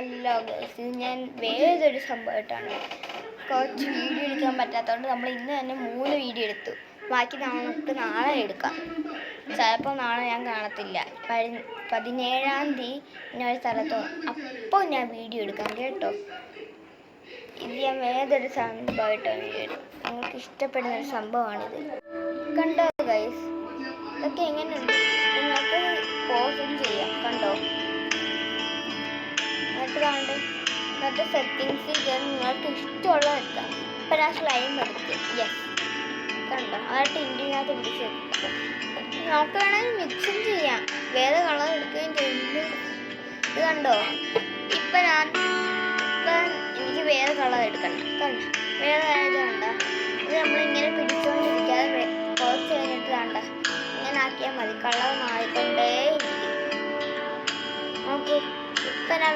അല്ല ഗൈസ്, ഇത് ഞാൻ വേറൊരു സംഭവമായിട്ടാണ്. കുറച്ച് വീഡിയോ എടുക്കാൻ പറ്റാത്തതുകൊണ്ട് നമ്മൾ ഇന്ന് തന്നെ 3 വീഡിയോ എടുത്തു. ബാക്കി നമുക്ക് നാളെ എടുക്കാം. ചിലപ്പോൾ നാളെ ഞാൻ കാണത്തില്ല. 17-ാം തീയതി ഞാൻ ഒരു സ്ഥലത്ത്, അപ്പോൾ ഞാൻ വീഡിയോ എടുക്കാം കേട്ടോ. ഇത് ഞാൻ വേറൊരു സംഭവമായിട്ടാണ് വീഡിയോ എടുക്കും. നിങ്ങൾക്ക് ഇഷ്ടപ്പെടുന്നൊരു സംഭവമാണിത്. കണ്ടോ ഗൈസ്, ഇതൊക്കെ എങ്ങനെയുണ്ട്? നിങ്ങൾക്ക് പോസും ചെയ്യാം. കണ്ടോ, എന്നിട്ട് സെറ്റിങ്സിൽ കയറി നിങ്ങൾക്ക് ഇഷ്ടമുള്ള എടുക്കാം. ഇപ്പം ഞാൻ സ്ലൈം എടുത്ത് യെസ്, കണ്ടോ, എന്നിട്ട് ഇന്ത്യനകത്ത് പിടിച്ച് നമുക്ക് വേണമെങ്കിൽ മിക്സും ചെയ്യാം, വേറെ കളർ എടുക്കുകയും ചെയ്തു. ഇത് കണ്ടോ, ഇപ്പം എനിക്ക് വേറെ കളർ എടുക്കണം. കണ്ടോ, വേറെ ആയത് കണ്ടോ. ഇത് നമ്മളിങ്ങനെ പിടിച്ചുകൊണ്ടിരിക്കാതെ കുറച്ച് കഴിഞ്ഞിട്ട് കണ്ട ഇങ്ങനെ ആക്കിയാൽ മതി. കളർ മാറിക്കൊണ്ടേ ഇരിക്കും. നോക്കൂ, ഇപ്പം ഞാൻ